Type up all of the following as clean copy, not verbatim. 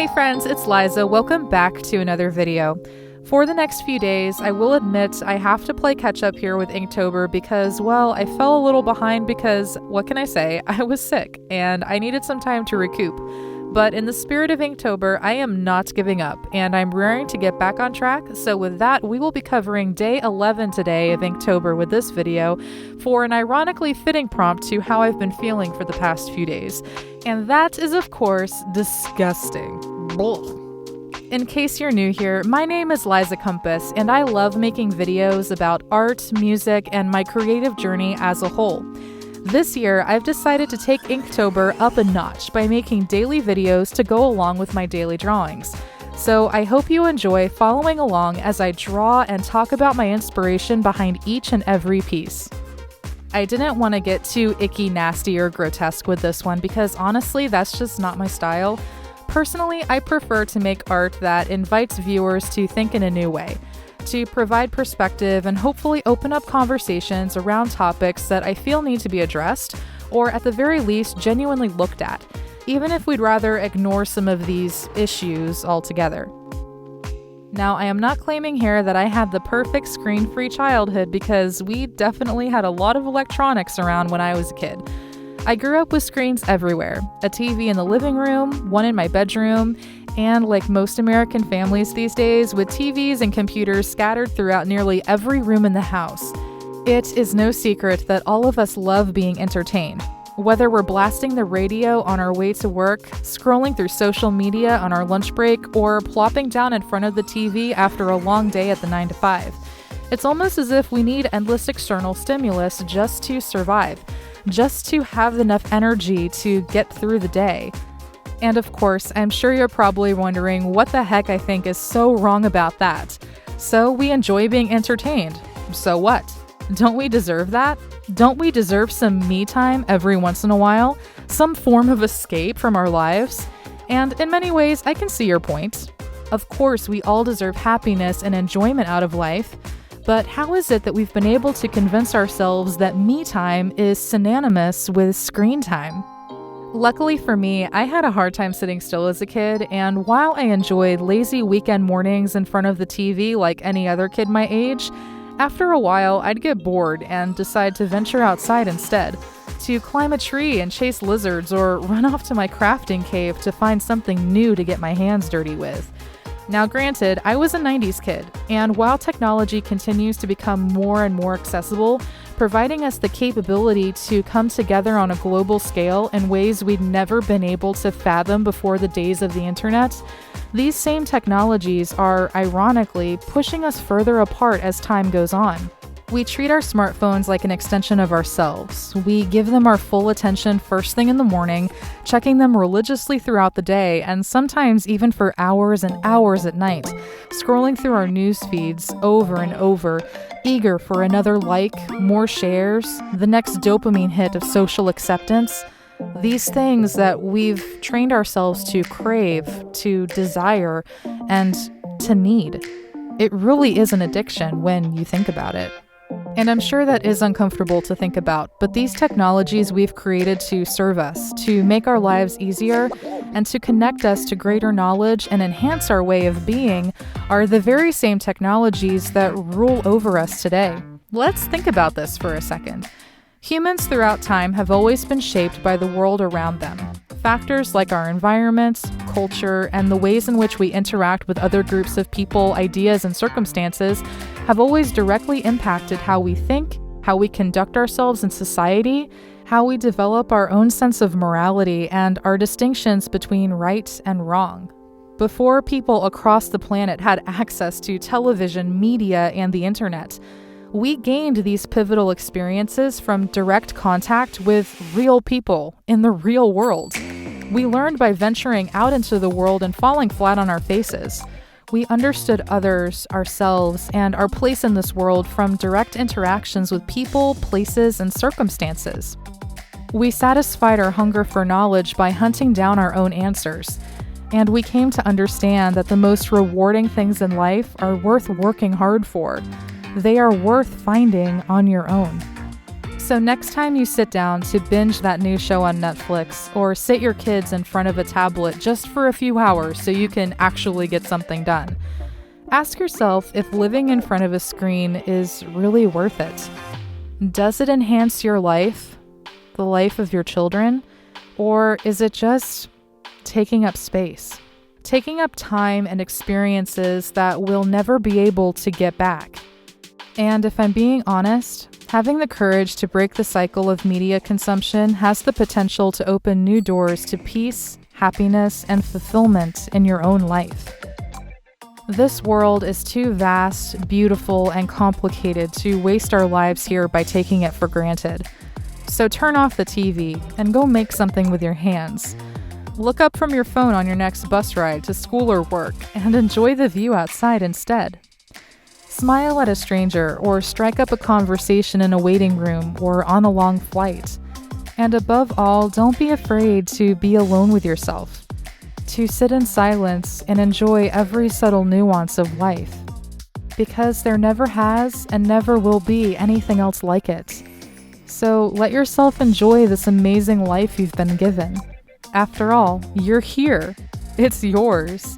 Hey friends, it's Liza. Welcome back to another video. For the next few days, I will admit I have to play catch up here with Inktober because, well, I fell a little behind because, what can I say, I was sick and I needed some time to recoup. But in the spirit of Inktober, I am not giving up and I'm raring to get back on track. So with that, we will be covering day 11 today of Inktober with this video for an ironically fitting prompt to how I've been feeling for the past few days. And that is, of course, disgusting. Blah. In case you're new here, my name is Liza Compass, and I love making videos about art, music, and my creative journey as a whole. This year, I've decided to take Inktober up a notch by making daily videos to go along with my daily drawings. So I hope you enjoy following along as I draw and talk about my inspiration behind each and every piece. I didn't want to get too icky, nasty, or grotesque with this one because honestly, that's just not my style. Personally, I prefer to make art that invites viewers to think in a new way, to provide perspective and hopefully open up conversations around topics that I feel need to be addressed, or at the very least, genuinely looked at, even if we'd rather ignore some of these issues altogether. Now, I am not claiming here that I had the perfect screen-free childhood because we definitely had a lot of electronics around when I was a kid. I grew up with screens everywhere, a TV in the living room, one in my bedroom, and like most American families these days, with TVs and computers scattered throughout nearly every room in the house. It is no secret that all of us love being entertained. Whether we're blasting the radio on our way to work, scrolling through social media on our lunch break, or plopping down in front of the TV after a long day at the 9 to 5. It's almost as if we need endless external stimulus just to survive, just to have enough energy to get through the day. And of course, I'm sure you're probably wondering what the heck I think is so wrong about that. So we enjoy being entertained. So what? Don't we deserve that? Don't we deserve some me time every once in a while? Some form of escape from our lives? And in many ways, I can see your point. Of course, we all deserve happiness and enjoyment out of life. But how is it that we've been able to convince ourselves that me time is synonymous with screen time? Luckily for me, I had a hard time sitting still as a kid, and while I enjoyed lazy weekend mornings in front of the TV like any other kid my age, after a while I'd get bored and decide to venture outside instead, to climb a tree and chase lizards or run off to my crafting cave to find something new to get my hands dirty with. Now granted, I was a 90s kid, and while technology continues to become more and more accessible, providing us the capability to come together on a global scale in ways we'd never been able to fathom before the days of the internet, these same technologies are, ironically, pushing us further apart as time goes on. We treat our smartphones like an extension of ourselves. We give them our full attention first thing in the morning, checking them religiously throughout the day, and sometimes even for hours and hours at night, scrolling through our news feeds over and over, eager for another like, more shares, the next dopamine hit of social acceptance. These things that we've trained ourselves to crave, to desire, and to need. It really is an addiction when you think about it. And I'm sure that is uncomfortable to think about, but these technologies we've created to serve us, to make our lives easier, and to connect us to greater knowledge and enhance our way of being are the very same technologies that rule over us today. Let's think about this for a second. Humans throughout time have always been shaped by the world around them. Factors like our environment, culture, and the ways in which we interact with other groups of people, ideas, and circumstances have always directly impacted how we think, how we conduct ourselves in society, how we develop our own sense of morality, and our distinctions between right and wrong. Before people across the planet had access to television, media, and the internet, we gained these pivotal experiences from direct contact with real people in the real world. We learned by venturing out into the world and falling flat on our faces. We understood others, ourselves, and our place in this world from direct interactions with people, places, and circumstances. We satisfied our hunger for knowledge by hunting down our own answers. And we came to understand that the most rewarding things in life are worth working hard for. They are worth finding on your own. So next time you sit down to binge that new show on Netflix, or sit your kids in front of a tablet just for a few hours so you can actually get something done, ask yourself if living in front of a screen is really worth it. Does it enhance your life, the life of your children, or is it just taking up space? Taking up time and experiences that we'll never be able to get back. And if I'm being honest, having the courage to break the cycle of media consumption has the potential to open new doors to peace, happiness, and fulfillment in your own life. This world is too vast, beautiful, and complicated to waste our lives here by taking it for granted. So turn off the TV and go make something with your hands. Look up from your phone on your next bus ride to school or work and enjoy the view outside instead. Smile at a stranger or strike up a conversation in a waiting room or on a long flight. And above all, don't be afraid to be alone with yourself, to sit in silence and enjoy every subtle nuance of life. Because there never has and never will be anything else like it. So let yourself enjoy this amazing life you've been given. After all, you're here. It's yours.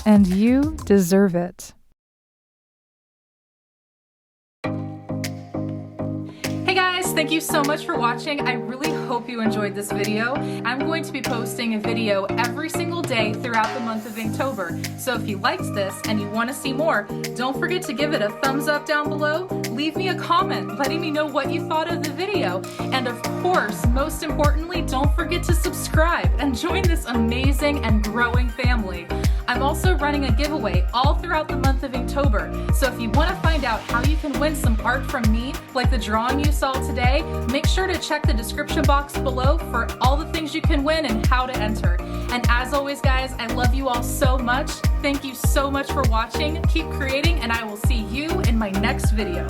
And you deserve it. Hey guys, thank you so much for watching. I really hope you enjoyed this video. I'm going to be posting a video every single day throughout the month of Inktober. So if you liked this and you want to see more, don't forget to give it a thumbs up down below. Leave me a comment letting me know what you thought of the video. And of course, most importantly, don't forget to subscribe and join this amazing and growing family. I'm also running a giveaway all throughout the month of Inktober. So if you want to find out how you can win some art from me, like the drawing you saw today, make sure to check the description box below for all the things you can win and how to enter. And as always, guys, I love you all so much. Thank you so much for watching. Keep creating, and I will see you in my next video.